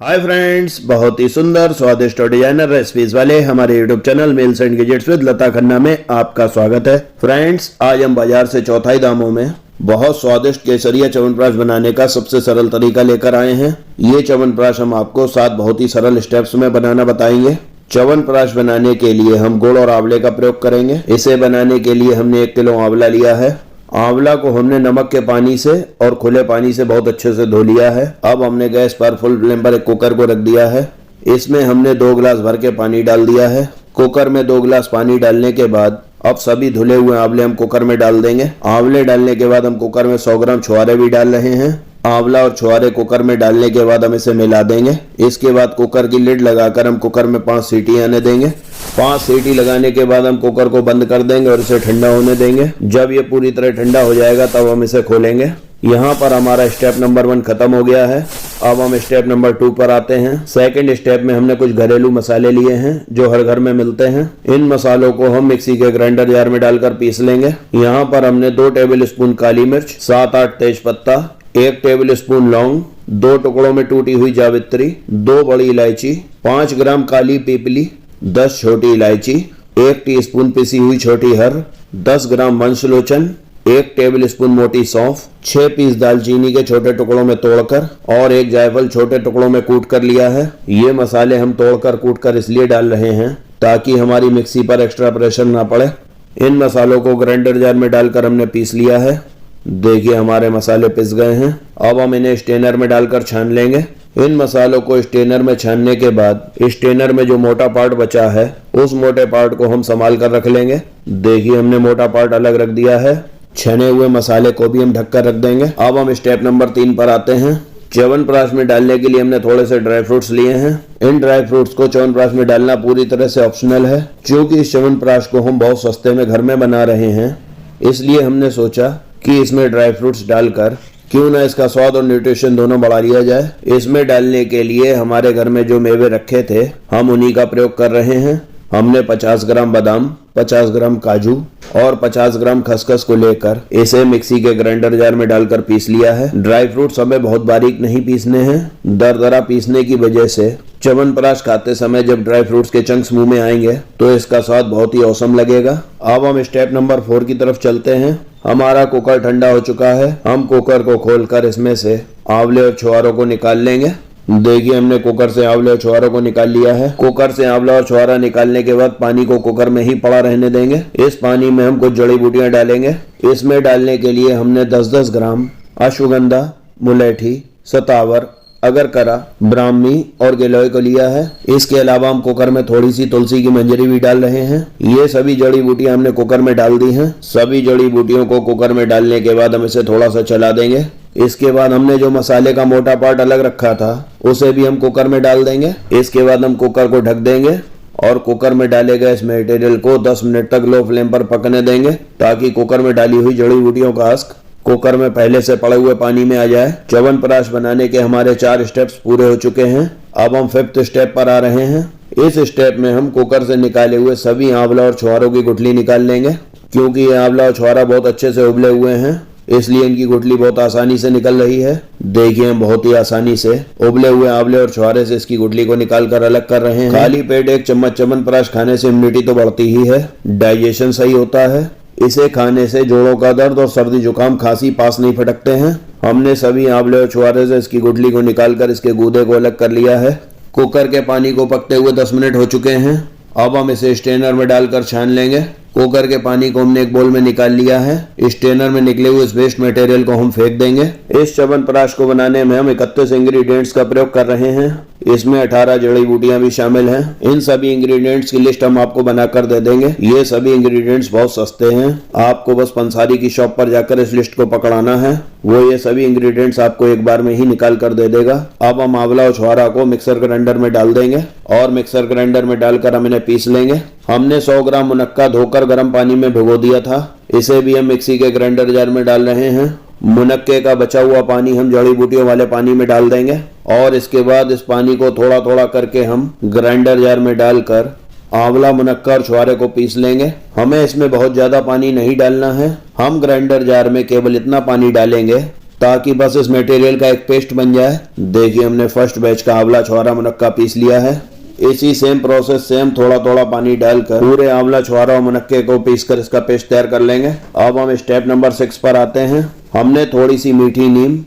Hi friends, बहुत ही सुंदर स्वादिष्ट और डिजाइनर रेसिपीज वाले हमारे YouTube channel Meals and Gadgets with Lata Khanna में आपका स्वागत है। फ्रेंड्स, आज हम बाजार से चौथाई दामों में बहुत स्वादिष्ट केसरिया च्यवनप्राश बनाने का सबसे सरल तरीका लेकर आए हैं। ये च्यवनप्राश हम आपको 7 बहुत ही सरल स्टेप्स में बनाना बताएंगे। च्यवनप्राश बनाने के लिए हम गुड़ और आंवले का प्रयोग करेंगे। इसे बनाने के लिए हमने 1 किलो आंवला लिया है। आंवला को हमने नमक के पानी से और खुले पानी से बहुत अच्छे से धो लिया है। अब हमने गैस पर फुल फ्लेम पर एक कुकर को रख दिया है। इसमें हमने 2 गिलास भर के पानी डाल दिया है। कुकर में 2 गिलास पानी डालने के बाद अब सभी धुले हुए आंवले हम कुकर में डाल देंगे। आंवले डालने के बाद हम कुकर में 100 ग्राम छुहारे भी डाल रहे हैं। आंवला और छुहारे कुकर में डालने के बाद हम इसे मिला देंगे। इसके बाद कुकर की लिड लगाकर हम कुकर में 5 सीटी आने देंगे। 5 सीटी लगाने के बाद हम कुकर को बंद कर देंगे और इसे ठंडा होने देंगे। जब ये पूरी तरह ठंडा हो जाएगा तब हम इसे खोलेंगे। यहाँ पर हमारा स्टेप नंबर 1 खत्म हो गया है। अब हम स्टेप नंबर 2 पर आते हैं। सेकंड स्टेप में हमने कुछ घरेलू मसाले लिए हैं जो हर घर में मिलते हैं। इन मसालों को हम मिक्सी के ग्राइंडर जार में डालकर पीस लेंगे। यहाँ पर हमने 2 टेबल स्पून काली मिर्च, 7-8 तेज पत्ता, 1 टेबल स्पून लौंग, 2 टुकड़ों में टूटी हुई जावित्री, 2 बड़ी इलायची, 5 ग्राम काली पीपली, 10 छोटी इलायची, 1 टीस्पून पिसी हुई छोटी हर, 10 ग्राम वंशलोचन, 1 टेबल स्पून मोटी सौंफ, 6 पीस दालचीनी के छोटे टुकड़ों में तोड़कर और 1 जायफल छोटे टुकड़ों में कूट कर लिया है। ये मसाले हम तोड़कर कूट कर इसलिए डाल रहे हैं ताकि हमारी मिक्सी पर एक्स्ट्रा प्रेशर ना पड़े। इन मसालों को ग्राइंडर जार में डालकर हमने पीस लिया है। देखिए हमारे मसाले पिस गए हैं। अब हम इन्हें स्ट्रेनर में डालकर छान लेंगे। इन मसालों को स्ट्रेनर में छानने के बाद स्ट्रेनर में जो मोटा पार्ट बचा है उस मोटे पार्ट को हम संभाल कर रख लेंगे। देखिए हमने मोटा पार्ट अलग रख दिया है। छने हुए मसाले को भी हम ढककर रख देंगे। अब हम स्टेप नंबर 3 पर आते हैं। च्यवनप्राश में डालने के लिए हमने थोड़े से ड्राई फ्रूट्स लिए हैं। इन ड्राई फ्रूट्स को च्यवनप्राश में डालना पूरी तरह से ऑप्शनल है। क्योंकि इस च्यवनप्राश को हम बहुत सस्ते में घर में बना रहे हैं, इसलिए हमने सोचा कि इसमें ड्राई फ्रूट्स डालकर क्यों ना इसका स्वाद और न्यूट्रिशन दोनों बढ़ा लिया जाए। इसमें डालने के लिए हमारे घर में जो मेवे रखे थे हम उन्हीं का प्रयोग कर रहे हैं। हमने 50 ग्राम बादाम, 50 ग्राम काजू और 50 ग्राम खसखस को लेकर इसे मिक्सी के ग्राइंडर जार में डालकर पीस लिया है। ड्राई फ्रूट्स हमें बहुत बारीक नहीं पीसने हैं। दरदरा पीसने की वजह से च्यवनप्राश खाते समय जब ड्राई फ्रूट्स के चंक्स मुंह में आएंगे तो इसका स्वाद बहुत ही औसम लगेगा। अब हम स्टेप नंबर 4 की तरफ चलते हैं। हमारा कुकर ठंडा हो चुका है। हम कुकर को खोलकर इसमें से आंवले और छुहारों को निकाल लेंगे। देखिए हमने कुकर से आंवले और छुहारों को निकाल लिया है। कुकर से आंवला और छुहारा निकालने के बाद पानी को कुकर में ही पड़ा रहने देंगे। इस पानी में हम कुछ जड़ी बूटियां डालेंगे। इसमें डालने के लिए हमने 10-10 ग्राम अश्वगंधा, मुलेठी, सतावर, अगरकरा, ब्राह्मी और गिलोय को लिया है। इसके अलावा हम कुकर में थोड़ी सी तुलसी की मंजरी भी डाल रहे हैं। ये सभी जड़ी बूटियां हमने कुकर में डाल दी हैं। सभी जड़ी बूटियों को कुकर में डालने के बाद हम इसे थोड़ा सा चला देंगे। इसके बाद हमने जो मसाले का मोटा पार्ट अलग रखा था उसे भी हम कुकर में डाल देंगे। इसके बाद हम कुकर को ढक देंगे और कुकर में डाले गए इस मटेरियल को 10 मिनट तक लो फ्लेम पर पकने देंगे ताकि कुकर में डाली हुई जड़ी बूटियों का हस्क कुकर में पहले से पड़े हुए पानी में आ जाए। च्यवनप्राश बनाने के हमारे 4 स्टेप्स पूरे हो चुके हैं। अब हम 5th स्टेप पर आ रहे हैं। इस स्टेप में हम कुकर से निकाले हुए सभी आंवला और छुहारों की गुठली निकाल लेंगे। क्योंकि ये आंवला और छुहारा बहुत अच्छे से उबले हुए हैं इसलिए इनकी गुठली बहुत आसानी से निकल रही है। देखिए हम बहुत ही आसानी से उबले हुए आंवले और छुहारे से इसकी गुठली को निकाल कर अलग कर रहे हैं। खाली पेट 1 चम्मच च्यवनप्राश खाने से इम्यूनिटी तो बढ़ती ही है, डाइजेशन सही होता है। इसे खाने से जोड़ों का दर्द और सर्दी जुकाम खांसी पास नहीं फटकते हैं। हमने सभी आंवले और छुहारे से इसकी गुठली को निकालकर इसके गूदे को अलग कर लिया है। कुकर के पानी को पकते हुए 10 मिनट हो चुके हैं। अब हम इसे स्ट्रेनर में डालकर छान लेंगे। कुकर के पानी को हमने एक बोल में निकाल लिया है। स्ट्रेनर में निकले हुए इस वेस्ट मटेरियल को हम फेंक देंगे। इस च्यवनप्राश को बनाने में हम 31 इंग्रेडिएंट्स का प्रयोग कर रहे हैं। इसमें 18 जड़ी बूटियां भी शामिल हैं। इन सभी इंग्रेडिएंट्स की लिस्ट हम आपको बनाकर दे देंगे। ये सभी इंग्रेडिएंट्स बहुत सस्ते हैं। आपको बस पंसारी की शॉप पर जाकर इस लिस्ट को पकड़ाना है, वो ये सभी इंग्रेडिएंट्स आपको एक बार में ही निकाल कर दे देगा। अब हम आंवला और छुहारा को मिक्सर ग्राइंडर में डाल देंगे और मिक्सर ग्राइंडर में डालकर हम इन्हें पीस लेंगे। हमने 100 ग्राम मुनक्का धोकर गर्म पानी में भिगो दिया था। इसे भी हम मिक्सी के ग्राइंडर जार में डाल रहे हैं। मुनक्के का बचा हुआ पानी हम जड़ी बूटियों वाले पानी में डाल देंगे और इसके बाद इस पानी को थोड़ा थोड़ा करके हम ग्राइंडर जार में डालकर आंवला, मुनक्का और छुहारे को पीस लेंगे। हमें इसमें बहुत ज्यादा पानी नहीं डालना है। हम ग्राइंडर जार में केवल इतना पानी डालेंगे ताकि बस इस मटेरियल का एक पेस्ट बन जाए। देखिए हमने फर्स्ट बैच का आंवला छुहारा मुनक्का पीस लिया है। इसी सेम प्रोसेस से हम थोड़ा थोड़ा पानी डालकर पूरे आंवला छुहारा और मुनक्के को पीसकर इसका पेस्ट तैयार कर लेंगे। अब हम स्टेप नंबर 6 पर आते हैं। हमने थोड़ी सी मीठी नीम,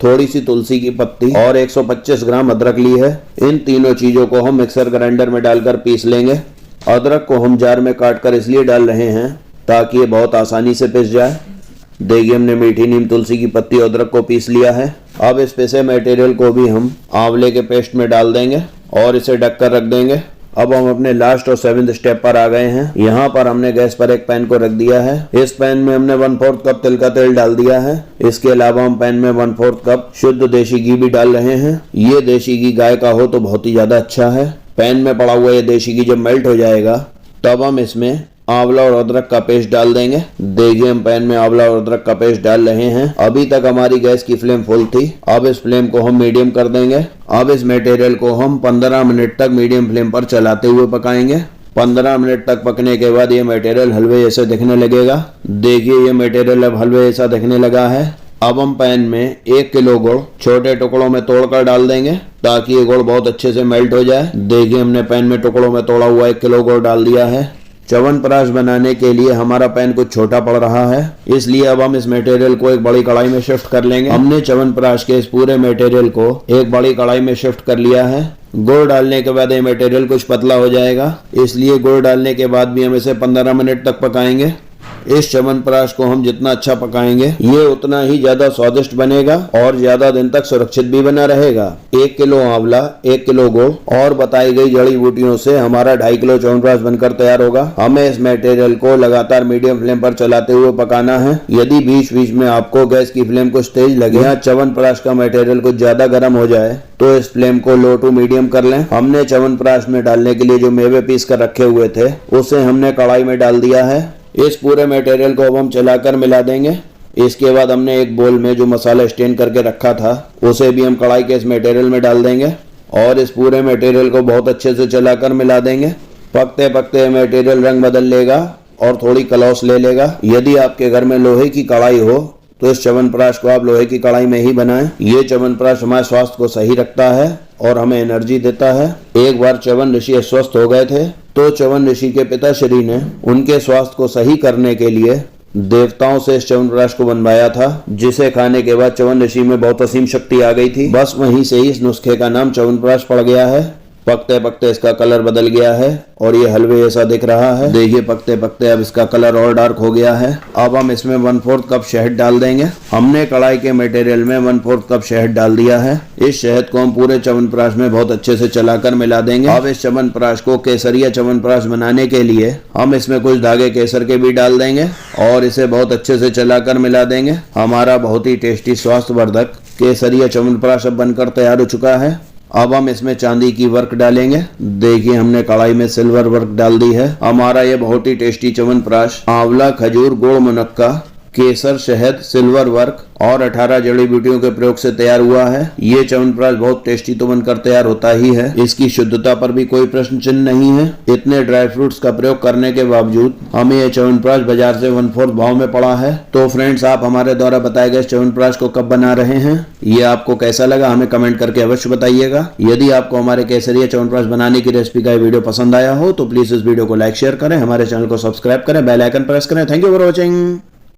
थोड़ी सी तुलसी की पत्ती और 125 ग्राम अदरक ली है। इन तीनों चीजों को हम मिक्सर ग्राइंडर में डालकर पीस लेंगे। अदरक को हम जार में काटकर इसलिए डाल रहे हैं ताकि ये बहुत आसानी से पिस जाए। देखिए हमने मीठी नीम, तुलसी की पत्ती, अदरक को पीस लिया है। अब इस पिसे मटेरियल को भी हम आंवले के पेस्ट में डाल देंगे और इसे ढककर रख देंगे। अब हम अपने लास्ट और 7th स्टेप पर आ गए हैं। यहाँ पर हमने गैस पर एक पैन को रख दिया है। इस पैन में हमने 1/4 कप तिल का तेल डाल दिया है। इसके अलावा हम पैन में 1/4 कप शुद्ध देशी घी भी डाल रहे हैं। ये देशी घी गाय का हो तो बहुत ही ज्यादा अच्छा है। पैन में पड़ा हुआ ये देशी घी जब मेल्ट हो जाएगा तब हम इसमें आंवला और अदरक का पेस्ट डाल देंगे। देखिए हम पैन में आंवला और अदरक का पेस्ट डाल रहे हैं। अभी तक हमारी गैस की फ्लेम फुल थी। अब इस फ्लेम को हम मीडियम कर देंगे। अब इस मटेरियल को हम 15 मिनट तक मीडियम फ्लेम पर चलाते हुए पकाएंगे। 15 मिनट तक पकने के बाद ये मटेरियल हलवे जैसे दिखने लगेगा। देखिए ये मटेरियल अब हलवे जैसा दिखने लगा है। अब हम पैन में 1 किलो गुड़ छोटे टुकड़ों में तोड़कर डाल देंगे ताकि ये गुड़ बहुत अच्छे से मेल्ट हो जाए। देखिए हमने पैन में टुकड़ों में तोड़ा हुआ 1 किलो गुड़ डाल दिया है। च्यवनप्राश बनाने के लिए हमारा पैन कुछ छोटा पड़ रहा है, इसलिए अब हम इस मटेरियल को एक बड़ी कढ़ाई में शिफ्ट कर लेंगे। हमने च्यवनप्राश के इस पूरे मटेरियल को एक बड़ी कढ़ाई में शिफ्ट कर लिया है। गुड़ डालने के बाद ये मटेरियल कुछ पतला हो जाएगा, इसलिए गुड़ डालने के बाद भी हम इसे 15 मिनट तक पकाएंगे। इस च्यवनप्राश को हम जितना अच्छा पकाएंगे ये उतना ही ज्यादा स्वादिष्ट बनेगा और ज्यादा दिन तक सुरक्षित भी बना रहेगा। 1 किलो आंवला, 1 किलो गुड़ और बताई गई जड़ी बूटियों से हमारा 2.5 किलो च्यवनप्राश बनकर तैयार होगा। हमें इस मटेरियल को लगातार मीडियम फ्लेम पर चलाते हुए पकाना है। यदि बीच बीच में आपको गैस की फ्लेम कुछ तेज लगे या च्यवनप्राश का मटेरियल कुछ ज्यादा गर्म हो जाए तो इस फ्लेम को लो टू मीडियम कर लें। हमने च्यवनप्राश में डालने के लिए जो मेवे पीस कर रखे हुए थे उसे हमने कढ़ाई में डाल दिया है। इस पूरे मटेरियल को अब हम चलाकर मिला देंगे। इसके बाद हमने एक बोल में जो मसाला स्टेन करके रखा था उसे भी हम कढ़ाई के इस मटेरियल में डाल देंगे और इस पूरे मटेरियल को बहुत अच्छे से चलाकर मिला देंगे। पकते पकते मटेरियल रंग बदल लेगा और थोड़ी कलौस ले लेगा। यदि आपके घर में लोहे की कढ़ाई हो तो इस च्यवनप्राश को आप लोहे की कढ़ाई में ही बनाएं। ये च्यवनप्राश हमारे स्वास्थ्य को सही रखता है और हमें एनर्जी देता है। एक बार च्यवन ऋषि अस्वस्थ हो गए थे तो च्यवन ऋषि के पिताश्री ने उनके स्वास्थ्य को सही करने के लिए देवताओं से इस च्यवनप्राश को बनवाया था, जिसे खाने के बाद च्यवन ऋषि में बहुत असीम शक्ति आ गई थी। बस वहीं से ही इस नुस्खे का नाम च्यवनप्राश पड़ गया है। पकते पकते इसका कलर बदल गया है और ये हलवे जैसा दिख रहा है। देखिए पकते पकते अब इसका कलर और डार्क हो गया है। अब हम इसमें 1/4 कप शहद डाल देंगे। हमने कढ़ाई के मटेरियल में 1/4 कप शहद डाल दिया है। इस शहद को हम पूरे च्यवनप्राश में बहुत अच्छे से चलाकर मिला देंगे। अब इस च्यवनप्राश को केसरिया च्यवनप्राश बनाने के लिए हम इसमें कुछ धागे केसर के भी डाल देंगे और इसे बहुत अच्छे से चलाकर मिला देंगे। हमारा बहुत ही टेस्टी स्वास्थ्यवर्धक केसरिया च्यवनप्राश अब बनकर तैयार हो चुका है। अब हम इसमें चांदी की वर्क डालेंगे। देखिए हमने कढ़ाई में सिल्वर वर्क डाल दी है। हमारा ये बहुत ही टेस्टी च्यवनप्राश आंवला, खजूर, गुड़, मुनक्का, केसर, शहद, सिल्वर वर्क और 18 जड़ी बूटियों के प्रयोग से तैयार हुआ है। ये च्यवनप्राश बहुत टेस्टी तो बनकर तैयार होता ही है। इसकी शुद्धता पर भी कोई प्रश्न चिन्ह नहीं है। इतने ड्राई फ्रूट्स का प्रयोग करने के बावजूद हमें ये च्यवनप्राश बाजार से 1/4 भाव में पड़ा है। तो फ्रेंड्स, आप हमारे द्वारा बताए गए च्यवनप्राश को कब बना रहे हैं, ये आपको कैसा लगा हमें कमेंट करके अवश्य बताइएगा। यदि आपको हमारे केसरिया च्यवनप्राश बनाने की रेसिपी का वीडियो पसंद आया हो तो प्लीज इस वीडियो को लाइक शेयर करें, हमारे चैनल को सब्सक्राइब करें, बेल आइकन प्रेस करें। Thank you for watching.